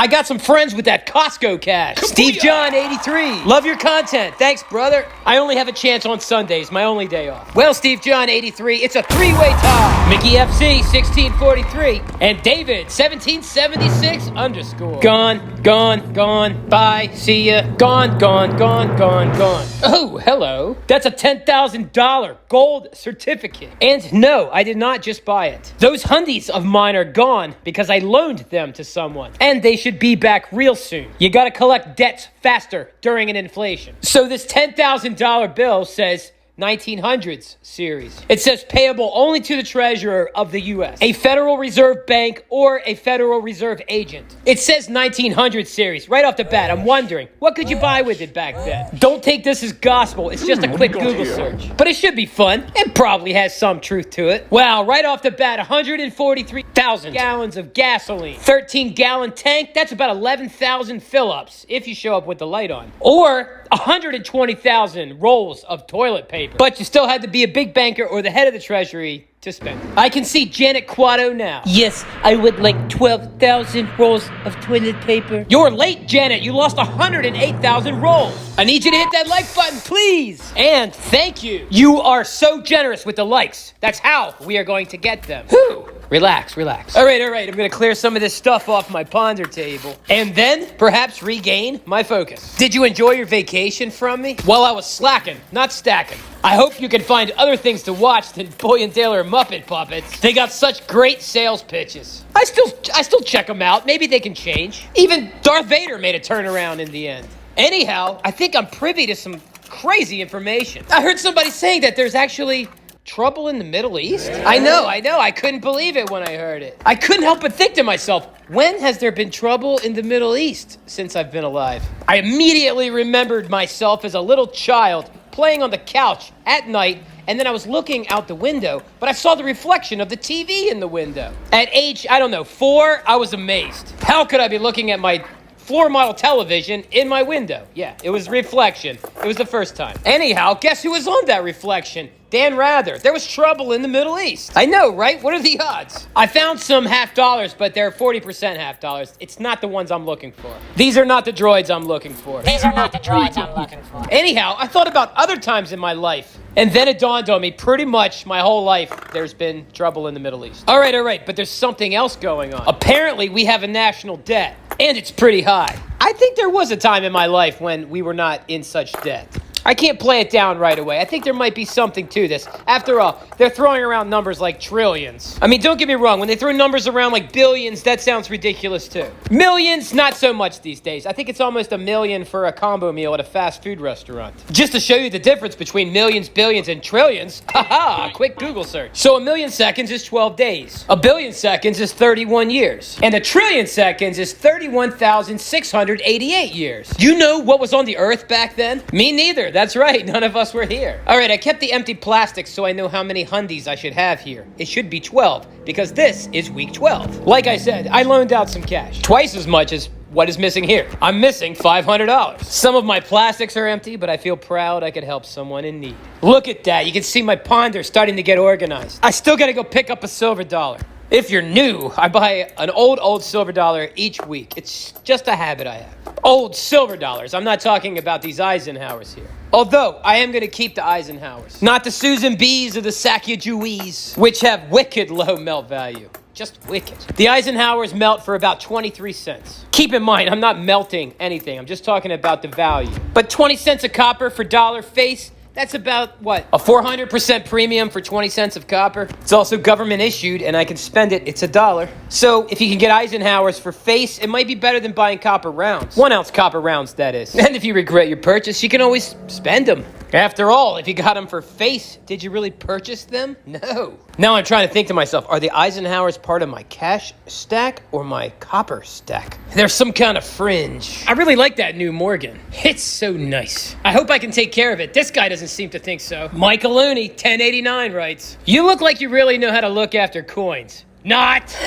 I got some friends with that Costco cash. Steve John 83. Love your content. Thanks, brother. I only have a chance on Sundays, my only day off. Well, Steve John 83, it's a three-way tie. Mickey FC 1643 and David 1776 _. Gone, gone, gone. Bye. See ya. Gone, gone, gone, gone, gone. Oh, hello. That's a $10,000 gold certificate. And no, I did not just buy it. Those hundies of mine are gone because I loaned them to someone. And they should be back real soon. You gotta collect debts faster during an inflation. So this $10,000 bill says 1900s series. It says payable only to the treasurer of the U.S., a Federal Reserve Bank, or a Federal Reserve agent. It says 1900 series right off the bat. I'm wondering, what could you buy with it back then? Don't take this as gospel. It's just a quick Google search. But it should be fun. It probably has some truth to it. Wow, right off the bat, 143,000 gallons of gasoline. 13-gallon tank, that's about 11,000 fill-ups if you show up with the light on. Or 120,000 rolls of toilet paper. But you still had to be a big banker or the head of the treasury to spend it. I can see Janet Quatto now. Yes, I would like 12,000 rolls of toilet paper. You're late, Janet. You lost 108,000 rolls. I need you to hit that like button, please. And thank you. You are so generous with the likes. That's how we are going to get them. Whew. Relax, relax. All right. I'm going to clear some of this stuff off my ponder table and then perhaps regain my focus. Did you enjoy your vacation from me? Well, I was slacking, not stacking. I hope you can find other things to watch than Boy and Taylor Muppet Puppets. They got such great sales pitches. I still check them out. Maybe they can change. Even Darth Vader made a turnaround in the end. Anyhow, I think I'm privy to some crazy information. I heard somebody saying that there's actually trouble in the Middle East? I know. I couldn't believe it when I heard it. I couldn't help but think to myself, when has there been trouble in the Middle East since I've been alive? I immediately remembered myself as a little child playing on the couch at night, and then I was looking out the window, but I saw the reflection of the TV in the window. At age, 4, I was amazed. How could I be looking at my floor model television in my window? Yeah, it was reflection. It was the first time. Anyhow, guess who was on that reflection? Dan Rather. There was trouble in the Middle East. I know, right? What are the odds? I found some half dollars, but they're 40% half dollars. It's not the ones I'm looking for. These are not the droids I'm looking for. Anyhow, I thought about other times in my life. And then it dawned on me, pretty much my whole life, there's been trouble in the Middle East. All right, but there's something else going on. Apparently, we have a national debt, and it's pretty high. I think there was a time in my life when we were not in such debt. I can't play it down right away. I think there might be something to this. After all, they're throwing around numbers like trillions. I mean, don't get me wrong. When they throw numbers around like billions, that sounds ridiculous too. Millions, not so much these days. I think it's almost $1 million for a combo meal at a fast food restaurant. Just to show you the difference between millions, billions, and trillions. Haha, quick Google search. So 1,000,000 seconds is 12 days. 1,000,000,000 seconds is 31 years. And 1,000,000,000,000 seconds is 31,688 years. You know what was on the earth back then? Me neither. That's right, none of us were here. All right, I kept the empty plastics so I know how many hundies I should have here. It should be 12, because this is week 12. Like I said, I loaned out some cash. Twice as much as what is missing here. I'm missing $500. Some of my plastics are empty, but I feel proud I could help someone in need. Look at that, you can see my ponder starting to get organized. I still gotta go pick up a silver dollar. If you're new, I buy an old silver dollar each week. It's just a habit I have. Old silver dollars. I'm not talking about these Eisenhowers here. Although, I am going to keep the Eisenhowers. Not the Susan B's or the Sacagawees, which have wicked low melt value. Just wicked. The Eisenhowers melt for about 23 cents. Keep in mind, I'm not melting anything. I'm just talking about the value. But 20 cents of copper for dollar face, that's about, what, a 400% premium for 20 cents of copper? It's also government issued, and I can spend it. It's $1. So if you can get Eisenhower's for face, it might be better than buying copper rounds. 1 ounce copper rounds, that is. And if you regret your purchase, you can always spend them. After all, if you got them for face, did you really purchase them? No. Now I'm trying to think to myself, are the Eisenhowers part of my cash stack or my copper stack? There's some kind of fringe. I really like that new Morgan. It's so nice. I hope I can take care of it. This guy doesn't seem to think so. Michael Looney, 1089 writes, "You look like you really know how to look after coins." Not.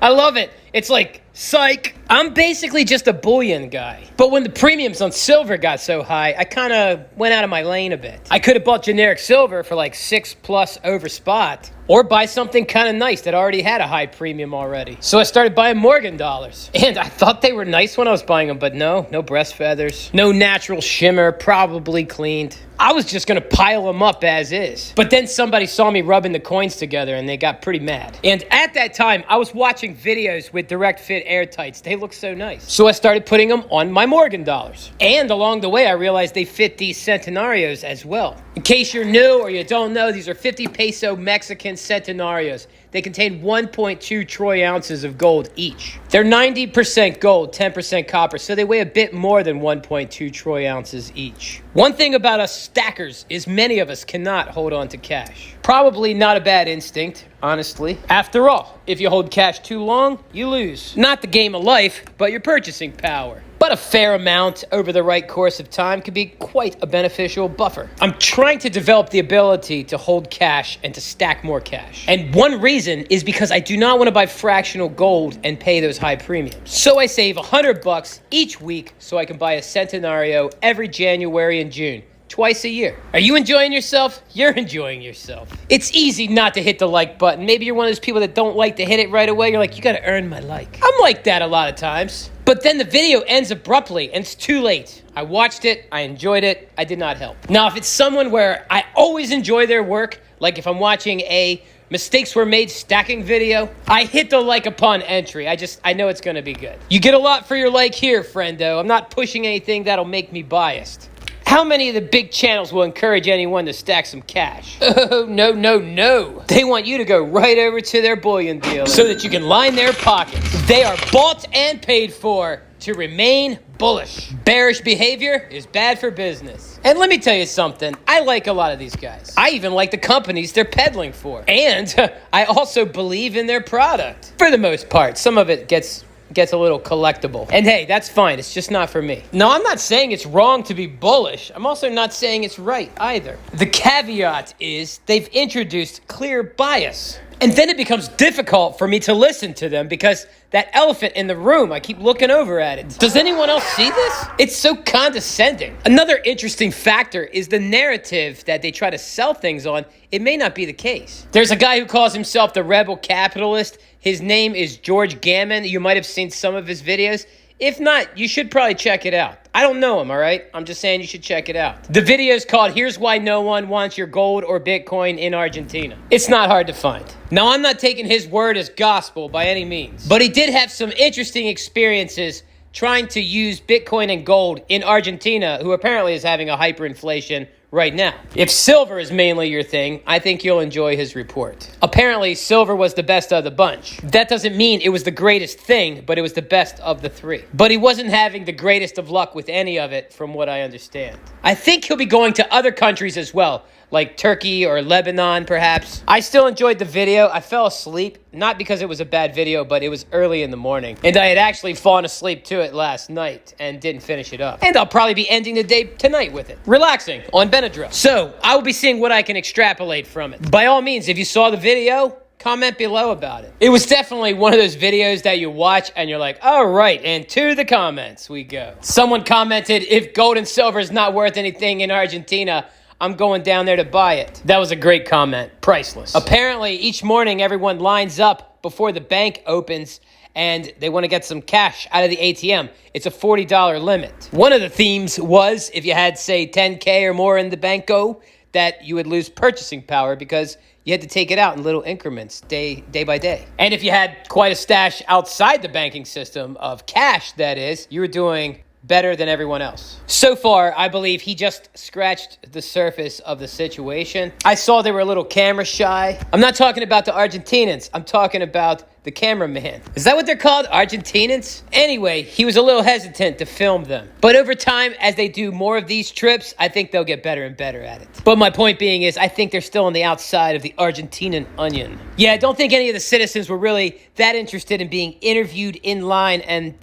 I love it. It's like Psych! I'm basically just a bullion guy. But when the premiums on silver got so high, I kind of went out of my lane a bit. I could have bought generic silver for like 6+ over spot, or buy something kind of nice that already had a high premium already. So I started buying Morgan dollars. And I thought they were nice when I was buying them, but no breast feathers, no natural shimmer, probably cleaned. I was just gonna pile them up as is. But then somebody saw me rubbing the coins together and they got pretty mad. And at that time, I was watching videos with direct fit airtights. They look so nice. So I started putting them on my Morgan dollars. And along the way, I realized they fit these centenarios as well. In case you're new or you don't know, these are 50 peso Mexican centenarios. They contain 1.2 troy ounces of gold each. They're 90% gold, 10% copper, so they weigh a bit more than 1.2 troy ounces each. One thing about us stackers is many of us cannot hold on to cash. Probably not a bad instinct, honestly. After all, if you hold cash too long, you lose. Not the game of life, but your purchasing power. But a fair amount over the right course of time could be quite a beneficial buffer. I'm trying to develop the ability to hold cash and to stack more cash. And one reason is because I do not want to buy fractional gold and pay those high premiums. So I save $100 each week so I can buy a centenario every January and June. Twice a year. Are you enjoying yourself? You're enjoying yourself. It's easy not to hit the like button. Maybe you're one of those people that don't like to hit it right away. You're like, you gotta earn my like. I'm like that a lot of times. But then the video ends abruptly and it's too late. I watched it, I enjoyed it, I did not help. Now, if it's someone where I always enjoy their work, like if I'm watching a mistakes were made stacking video, I hit the like upon entry. I know it's gonna be good. You get a lot for your like here, friendo. I'm not pushing anything that'll make me biased. How many of the big channels will encourage anyone to stack some cash? Oh, no. They want you to go right over to their bullion dealer so that you can line their pockets. They are bought and paid for to remain bullish. Bearish behavior is bad for business. And let me tell you something, I like a lot of these guys. I even like the companies they're peddling for. And I also believe in their product. For the most part, some of it gets a little collectible. And hey, that's fine. It's just not for me. No, I'm not saying it's wrong to be bullish. I'm also not saying it's right either. The caveat is they've introduced clear bias. And then it becomes difficult for me to listen to them because that elephant in the room, I keep looking over at it. Does anyone else see this? It's so condescending. Another interesting factor is the narrative that they try to sell things on. It may not be the case. There's a guy who calls himself the rebel capitalist. His name is George Gammon. You might have seen some of his videos. If not, you should probably check it out. I don't know him, all right? I'm just saying you should check it out. The video is called Here's Why No One Wants Your Gold or Bitcoin in Argentina. It's not hard to find. Now, I'm not taking his word as gospel by any means, but he did have some interesting experiences trying to use Bitcoin and gold in Argentina, who apparently is having a hyperinflation right now. If silver is mainly your thing, I think you'll enjoy his report. Apparently, silver was the best of the bunch. That doesn't mean it was the greatest thing, but it was the best of the three. But he wasn't having the greatest of luck with any of it, from what I understand. I think he'll be going to other countries as well, like Turkey or Lebanon, perhaps. I still enjoyed the video. I fell asleep, not because it was a bad video, but it was early in the morning. And I had actually fallen asleep to it last night and didn't finish it up. And I'll probably be ending the day tonight with it. Relaxing on Benadryl. So, I will be seeing what I can extrapolate from it. By all means, if you saw the video, comment below about it. It was definitely one of those videos that you watch and you're like, all right, and to the comments we go. Someone commented, if gold and silver is not worth anything in Argentina, I'm going down there to buy it. That was a great comment. Priceless. Apparently, each morning, everyone lines up before the bank opens and they want to get some cash out of the ATM. It's a $40 limit. One of the themes was if you had, say, 10K or more in the banco, that you would lose purchasing power because you had to take it out in little increments, day by day. And if you had quite a stash outside the banking system of cash, that is, you were doing better than everyone else. So far, I believe he just scratched the surface of the situation. I saw they were a little camera shy. I'm not talking about the Argentinians. I'm talking about the cameraman. Is that what they're called? Argentinians? Anyway, he was a little hesitant to film them. But over time, as they do more of these trips, I think they'll get better and better at it. But my point being is, I think they're still on the outside of the Argentinian onion. Yeah, I don't think any of the citizens were really that interested in being interviewed in line and,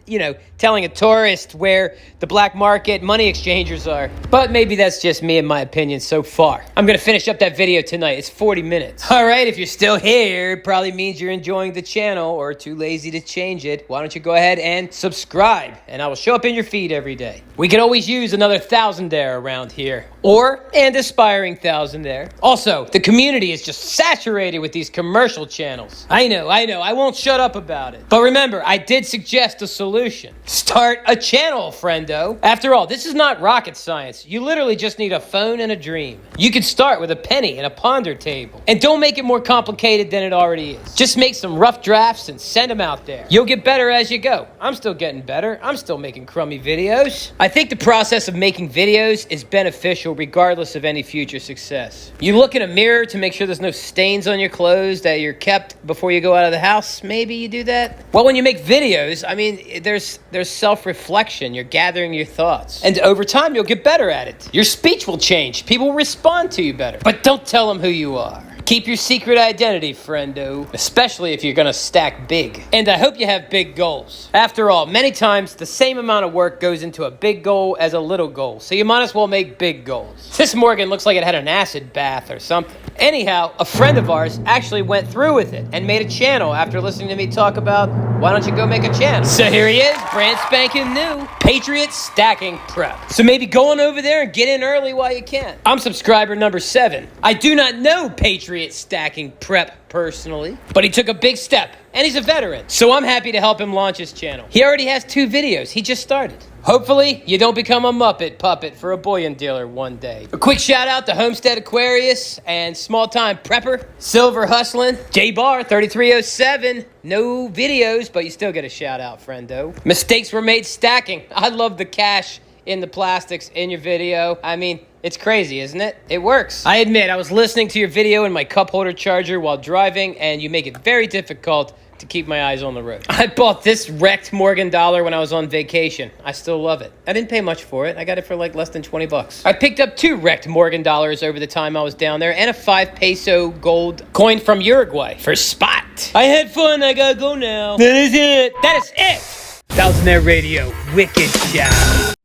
telling a tourist where the black market money exchangers are. But maybe that's just me and my opinion so far. I'm gonna finish up that video tonight. It's 40 minutes. All right, if you're still here, it probably means you're enjoying the channel. channel or too lazy to change it, why don't you go ahead and subscribe, and I will show up in your feed every day. We could always use another thousandaire around here, or an aspiring thousandaire. Also, the community is just saturated with these commercial channels. I know, I won't shut up about it. But remember, I did suggest a solution. Start a channel, friendo. After all, this is not rocket science. You literally just need a phone and a dream. You could start with a penny and a ponder table. And don't make it more complicated than it already is. Just make some rough drafts and send them out there. You'll get better as you go. I'm still getting better. I'm still making crummy videos. I think the process of making videos is beneficial regardless of any future success. You look in a mirror to make sure there's no stains on your clothes that you're kept before you go out of the house. Maybe you do that. Well, when you make videos, I mean, there's self-reflection. You're gathering your thoughts. And over time, you'll get better at it. Your speech will change. People will respond to you better. But don't tell them who you are. Keep your secret identity, friendo, especially if you're gonna stack big. And I hope you have big goals. After all, many times the same amount of work goes into a big goal as a little goal, so you might as well make big goals. This Morgan looks like it had an acid bath or something. Anyhow, a friend of ours actually went through with it and made a channel after listening to me talk about, why don't you go make a channel? So here he is, brand spanking new, Patriot Stacking Prep. So maybe go on over there and get in early while you can. I'm subscriber number 7. I do not know Patriot Stacking Prep personally, but he took a big step, and he's a veteran, so I'm happy to help him launch his channel. He already has 2 videos. He just started. Hopefully, you don't become a Muppet puppet for a bullion dealer one day. A quick shout out to Homestead Aquarius and Small Time Prepper, Silver Hustlin', J-Bar 3307. No videos, but you still get a shout out, friendo. Mistakes were made stacking. I love the cash in the plastics in your video. I mean, it's crazy, isn't it? It works. I admit, I was listening to your video in my cup holder charger while driving, and you make it very difficult to keep my eyes on the road. I bought this wrecked Morgan dollar when I was on vacation. I still love it. I didn't pay much for it. I got it for like less than 20 bucks. I picked up 2 wrecked Morgan dollars over the time I was down there, and a 5 peso gold coin from Uruguay for spot. I had fun. I gotta go now. That is it. That is it. Thousandaire Radio. Wicked shout.